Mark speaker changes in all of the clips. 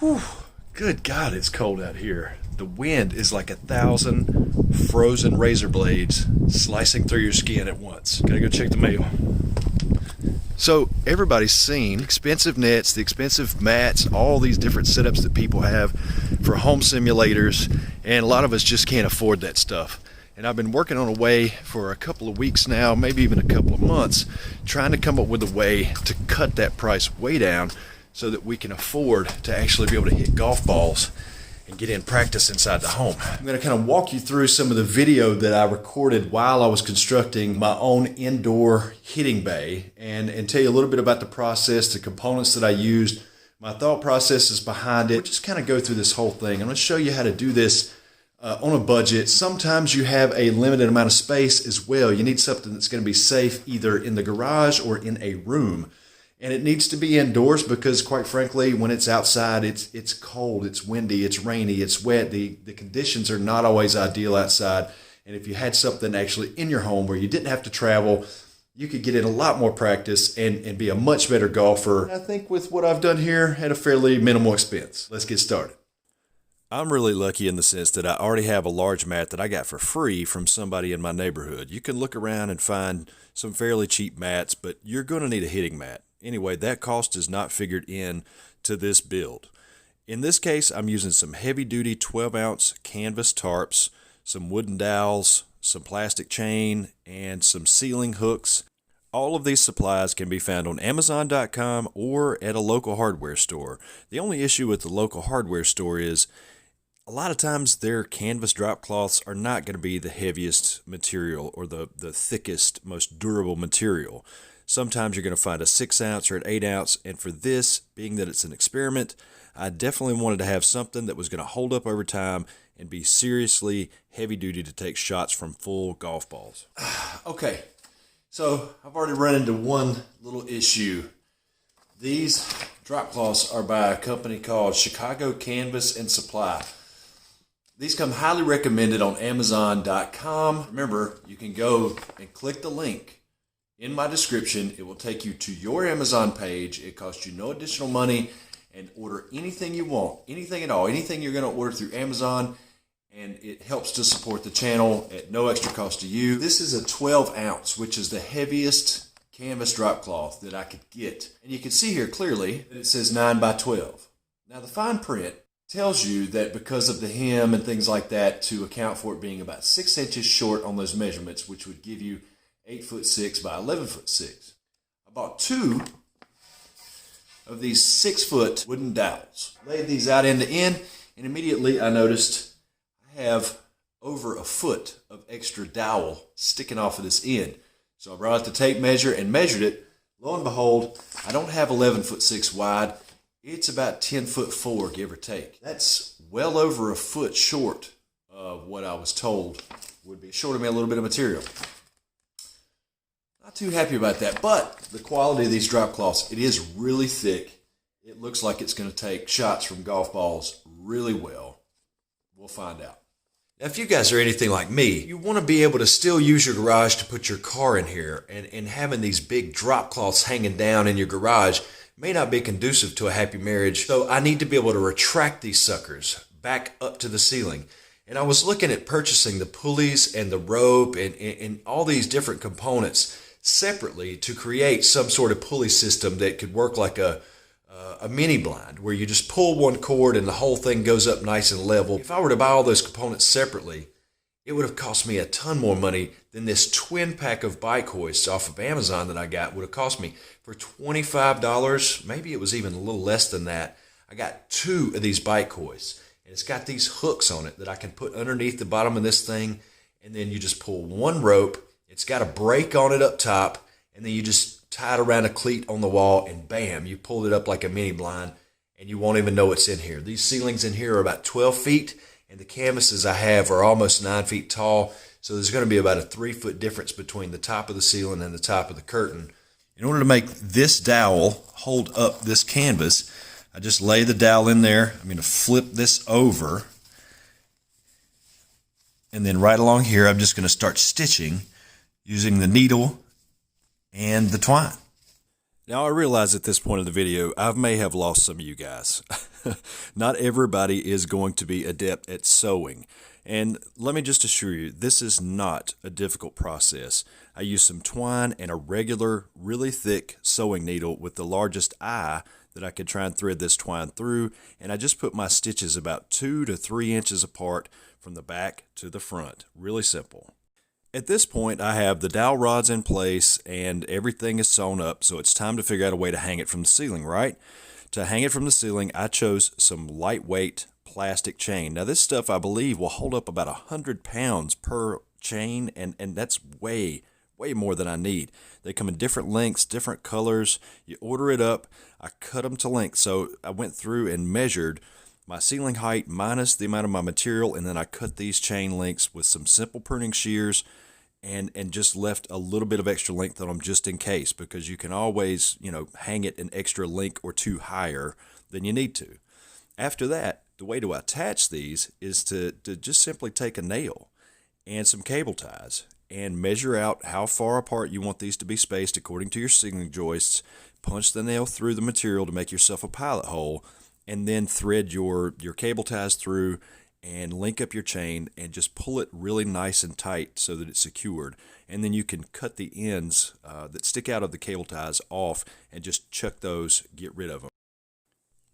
Speaker 1: Whew, good God, it's cold out here. The wind is like 1,000 frozen razor blades slicing through your skin at once. Gotta go check the mail. So everybody's seen expensive nets, the expensive mats, all these different setups that people have for home simulators, and a lot of us just can't afford that stuff. And I've been working on a way for a couple of weeks now, maybe even a couple of months, trying to come up with a way to cut that price way down so that we can afford to actually be able to hit golf balls and get in practice inside the home. I'm going to kind of walk you through some of the video that I recorded while I was constructing my own indoor hitting bay and tell you a little bit about the process, the components that I used, my thought processes behind it. We'll just kind of go through this whole thing. I'm going to show you how to do this on a budget. Sometimes you have a limited amount of space as well. You need something that's going to be safe either in the garage or in a room. And it needs to be indoors because, quite frankly, when it's outside, it's cold, it's windy, it's rainy, it's wet. The conditions are not always ideal outside. And if you had something actually in your home where you didn't have to travel, you could get in a lot more practice and be a much better golfer. I think with what I've done here at a fairly minimal expense. Let's get started. I'm really lucky in the sense that I already have a large mat that I got for free from somebody in my neighborhood. You can look around and find some fairly cheap mats, but you're going to need a hitting mat. Anyway, that cost is not figured in to this build. In this case, I'm using some heavy-duty 12-ounce canvas tarps, some wooden dowels, some plastic chain, and some ceiling hooks. All of these supplies can be found on Amazon.com or at a local hardware store. The only issue with the local hardware store is a lot of times their canvas drop cloths are not going to be the heaviest material or the thickest, most durable material. Sometimes you're going to find a 6-ounce or an 8-ounce, and for this, being that it's an experiment, I definitely wanted to have something that was going to hold up over time and be seriously heavy-duty to take shots from full golf balls. Okay, so I've already run into one little issue. These drop cloths are by a company called Chicago Canvas and Supply. These come highly recommended on Amazon.com. Remember, you can go and click the link in my description. It will take you to your Amazon page. It costs you no additional money, and order anything you want, anything at all, anything you're going to order through Amazon, and it helps to support the channel at no extra cost to you. This is a 12-ounce, which is the heaviest canvas drop cloth that I could get. And you can see here clearly that it says 9 by 12. Now the fine print tells you that because of the hem and things like that, to account for it being about 6 inches short on those measurements, which would give you 8'6" by 11'6". I bought 2 of these 6-foot wooden dowels. Laid these out end to end, and immediately I noticed I have over a foot of extra dowel sticking off of this end. So I brought out the tape measure and measured it. Lo and behold, I don't have 11'6" wide. It's about 10'4", give or take. That's well over a foot short of what I was told would be. Shorted me a little bit of material. Not too happy about that, but the quality of these drop cloths, it is really thick. It looks like it's going to take shots from golf balls really well. We'll find out. Now, if you guys are anything like me, you want to be able to still use your garage to put your car in here, and having these big drop cloths hanging down in your garage may not be conducive to a happy marriage. So I need to be able to retract these suckers back up to the ceiling. And I was looking at purchasing the pulleys and the rope and all these different components separately to create some sort of pulley system that could work like a mini blind, where you just pull one cord and the whole thing goes up nice and level. If I were to buy all those components separately, it would have cost me a ton more money than this twin pack of bike hoists off of Amazon that I got would have cost me. For $25, maybe it was even a little less than that, I got 2 of these bike hoists. And it's got these hooks on it that I can put underneath the bottom of this thing, and then you just pull one rope. It's got a brake on it up top, and then you just tie it around a cleat on the wall, and bam, you pulled it up like a mini blind, and you won't even know it's in here. These ceilings in here are about 12 feet, and the canvases I have are almost 9 feet tall, so there's going to be about a 3-foot difference between the top of the ceiling and the top of the curtain. In order to make this dowel hold up this canvas, I just lay the dowel in there. I'm going to flip this over, and then right along here, I'm just going to start stitching using the needle and the twine. Now, I realize at this point of the video, I may have lost some of you guys. Not everybody is going to be adept at sewing. And let me just assure you, this is not a difficult process. I use some twine and a regular, really thick sewing needle with the largest eye that I could try and thread this twine through, and I just put my stitches about 2 to 3 inches apart from the back to the front. Really simple. At this point, I have the dowel rods in place and everything is sewn up, so it's time to figure out a way to hang it from the ceiling, right? To hang it from the ceiling, I chose some lightweight plastic chain. Now, this stuff, I believe, will hold up about 100 pounds per chain, and that's way more than I need. They come in different lengths, different colors. You order it up. I cut them to length, so I went through and measured my ceiling height minus the amount of my material, and then I cut these chain lengths with some simple pruning shears and just left a little bit of extra length on them just in case, because you can always, hang it an extra link or two higher than you need to. After that, the way to attach these is to just simply take a nail and some cable ties and measure out how far apart you want these to be spaced according to your ceiling joists. Punch the nail through the material to make yourself a pilot hole, and then thread your cable ties through and link up your chain and just pull it really nice and tight so that it's secured. And then you can cut the ends that stick out of the cable ties off and just chuck those, get rid of them.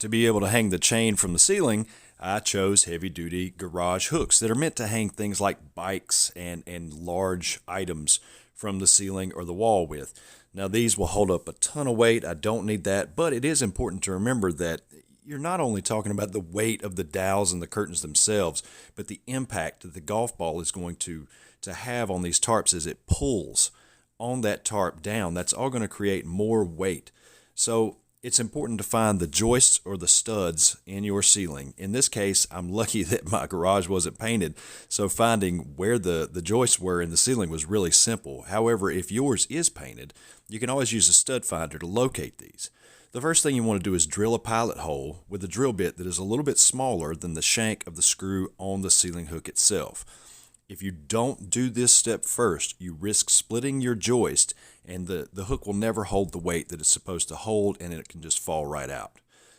Speaker 1: To be able to hang the chain from the ceiling, I chose heavy-duty garage hooks that are meant to hang things like bikes and large items from the ceiling or the wall with. Now, these will hold up a ton of weight. I don't need that, but it is important to remember that you're not only talking about the weight of the dowels and the curtains themselves, but the impact that the golf ball is going to have on these tarps as it pulls on that tarp down. That's all going to create more weight. So it's important to find the joists or the studs in your ceiling. In this case, I'm lucky that my garage wasn't painted, so finding where the joists were in the ceiling was really simple. However, if yours is painted, you can always use a stud finder to locate these. The first thing you want to do is drill a pilot hole with a drill bit that is a little bit smaller than the shank of the screw on the ceiling hook itself. If you don't do this step first, you risk splitting your joist, and the hook will never hold the weight that it's supposed to hold, and it can just fall right out.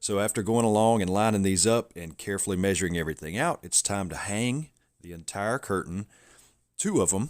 Speaker 1: So after going along and lining these up and carefully measuring everything out, it's time to hang the entire curtain, 2 of them,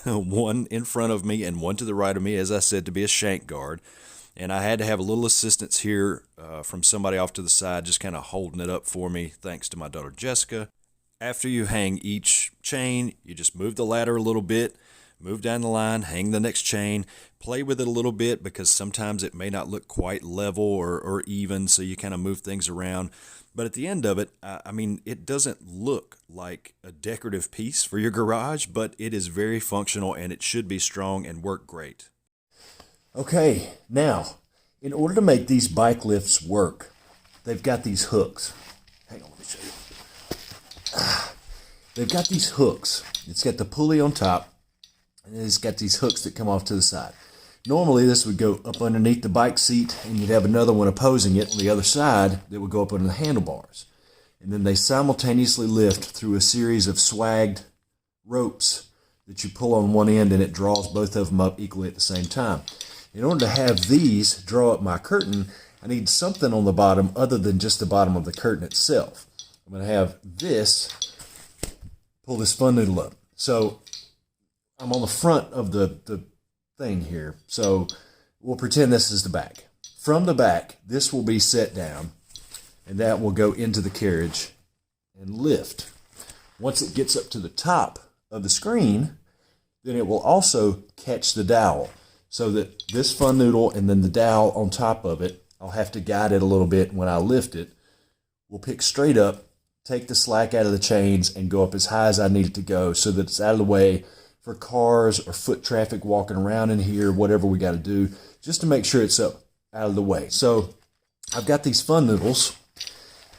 Speaker 1: one in front of me and one to the right of me, as I said, to be a shank guard. And I had to have a little assistance here from somebody off to the side, just kind of holding it up for me, thanks to my daughter Jessica. After you hang each chain, you just move the ladder a little bit, move down the line, hang the next chain, play with it a little bit because sometimes it may not look quite level or even, so you kind of move things around. But at the end of it, it doesn't look like a decorative piece for your garage, but it is very functional and it should be strong and work great. Okay, now, in order to make these bike lifts work, they've got these hooks. Hang on, let me show you. They've got these hooks. It's got the pulley on top, and it's got these hooks that come off to the side. Normally, this would go up underneath the bike seat, and you'd have another one opposing it on the other side that would go up under the handlebars. And then they simultaneously lift through a series of swagged ropes that you pull on one end, and it draws both of them up equally at the same time. In order to have these draw up my curtain, I need something on the bottom other than just the bottom of the curtain itself. I'm going to have this, pull this fun noodle up. So I'm on the front of the thing here. So we'll pretend this is the back. From the back, this will be set down, and that will go into the carriage and lift. Once it gets up to the top of the screen, then it will also catch the dowel. So that this fun noodle and then the dowel on top of it, I'll have to guide it a little bit when I lift it, will pick straight up, take the slack out of the chains, and go up as high as I need it to go so that it's out of the way for cars or foot traffic walking around in here, whatever we got to do, just to make sure it's up out of the way. So I've got these fun noodles,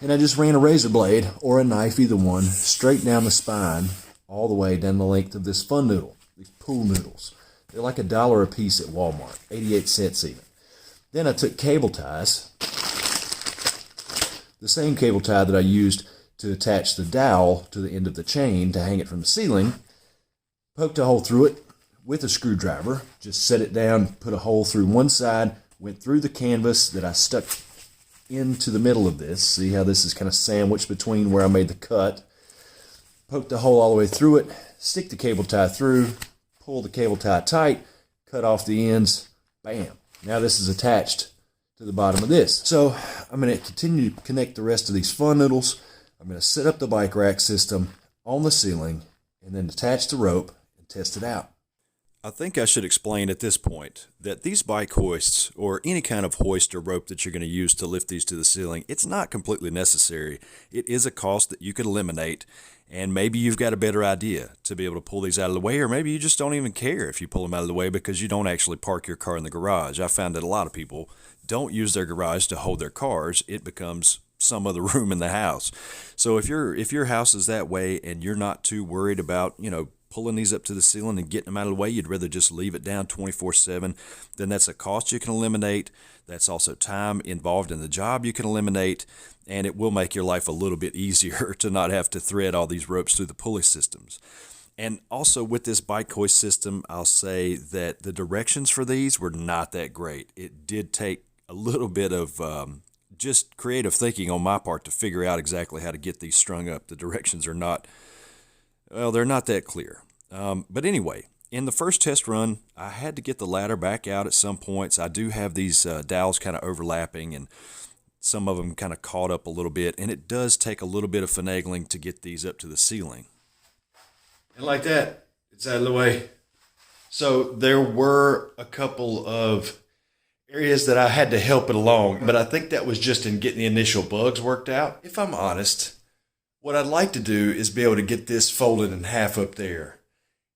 Speaker 1: and I just ran a razor blade or a knife, either one, straight down the spine, all the way down the length of this fun noodle, these pool noodles. They're like $1 a piece at Walmart, 88 cents even. Then I took cable ties, the same cable tie that I used to attach the dowel to the end of the chain to hang it from the ceiling, poked a hole through it with a screwdriver, just set it down, put a hole through one side, went through the canvas that I stuck into the middle of this. See how this is kind of sandwiched between where I made the cut. Poke the hole all the way through it, stick the cable tie through, pull the cable tie tight, cut off the ends, bam. Now this is attached to the bottom of this. So I'm going to continue to connect the rest of these fun noodles. I'm going to set up the bike rack system on the ceiling and then attach the rope and test it out. I think I should explain at this point that these bike hoists, or any kind of hoist or rope that you're going to use to lift these to the ceiling, it's not completely necessary. It is a cost that you could eliminate, and maybe you've got a better idea to be able to pull these out of the way, or maybe you just don't even care if you pull them out of the way because you don't actually park your car in the garage. I found that a lot of people don't use their garage to hold their cars. It becomes some other room in the house. So if your house is that way and you're not too worried about, pulling these up to the ceiling and getting them out of the way, you'd rather just leave it down 24/7, then that's a cost you can eliminate. That's also time involved in the job you can eliminate, and it will make your life a little bit easier to not have to thread all these ropes through the pulley systems. And also with this bike hoist system, I'll say that the directions for these were not that great. It did take a little bit of just creative thinking on my part to figure out exactly how to get these strung up. The directions are not, well, they're not that clear. But anyway, in the first test run, I had to get the ladder back out at some points. I do have these dowels kind of overlapping, and some of them kind of caught up a little bit, and it does take a little bit of finagling to get these up to the ceiling. And like that, it's out of the way. So there were a couple of areas that I had to help it along, but I think that was just in getting the initial bugs worked out. If I'm honest, what I'd like to do is be able to get this folded in half up there.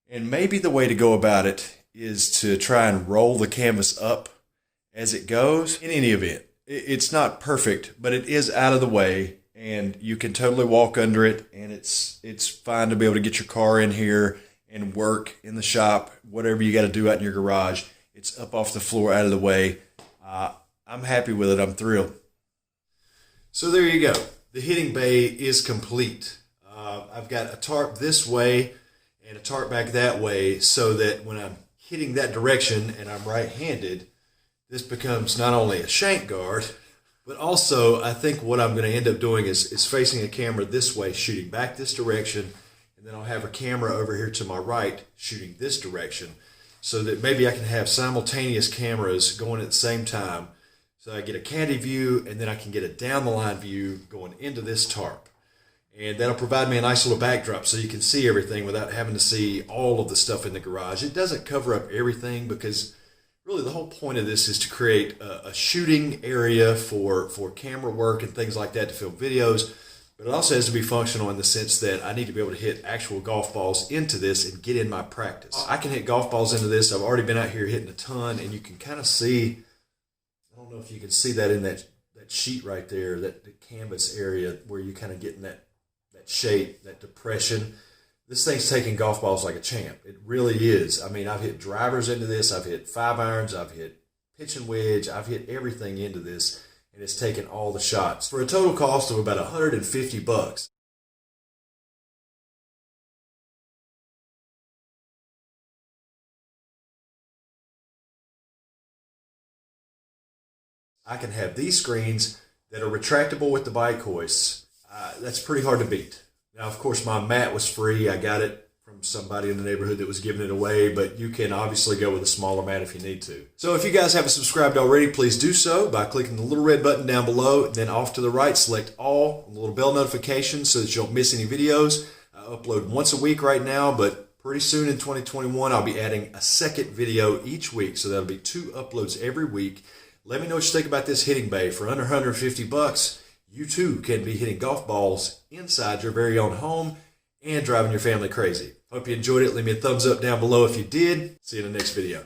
Speaker 1: And maybe the way to go about it is to try and roll the canvas up as it goes. In any event, it's not perfect, but it is out of the way, and you can totally walk under it, and it's fine to be able to get your car in here and work in the shop, whatever you got to do out in your garage. It's up off the floor, out of the way. I'm happy with it. I'm thrilled. So there you go. The hitting bay is complete. I've got a tarp this way and a tarp back that way, so that when I'm hitting that direction and I'm right-handed, this becomes not only a shank guard, but also I think what I'm going to end up doing is facing a camera this way, shooting back this direction, and then I'll have a camera over here to my right shooting this direction, so that maybe I can have simultaneous cameras going at the same time. So I get a candy view, and then I can get a down-the-line view going into this tarp. And that'll provide me a nice little backdrop so you can see everything without having to see all of the stuff in the garage. It doesn't cover up everything, because really the whole point of this is to create a shooting area for camera work and things like that, to film videos. But it also has to be functional in the sense that I need to be able to hit actual golf balls into this and get in my practice. I can hit golf balls into this. I've already been out here hitting a ton, and you can kind of see, I don't know if you can see that in that sheet right there, that the canvas area where you kind of get in that shape, that depression. This thing's taking golf balls like a champ. It really is. I mean, I've hit drivers into this. I've hit 5-irons. I've hit pitch and wedge. I've hit everything into this, and it's taken all the shots for a total cost of about $150. I can have these screens that are retractable with the bike hoists. That's pretty hard to beat. Now, of course, my mat was free. I got it from somebody in the neighborhood that was giving it away, but you can obviously go with a smaller mat if you need to. So if you guys haven't subscribed already, please do so by clicking the little red button down below. Then off to the right, select all, a little bell notification so that you don't miss any videos. I upload once a week right now, but pretty soon in 2021, I'll be adding a second video each week. So that'll be 2 uploads every week. Let me know what you think about this hitting bay. For under $150, you too can be hitting golf balls inside your very own home and driving your family crazy. Hope you enjoyed it. Leave me a thumbs up down below if you did. See you in the next video.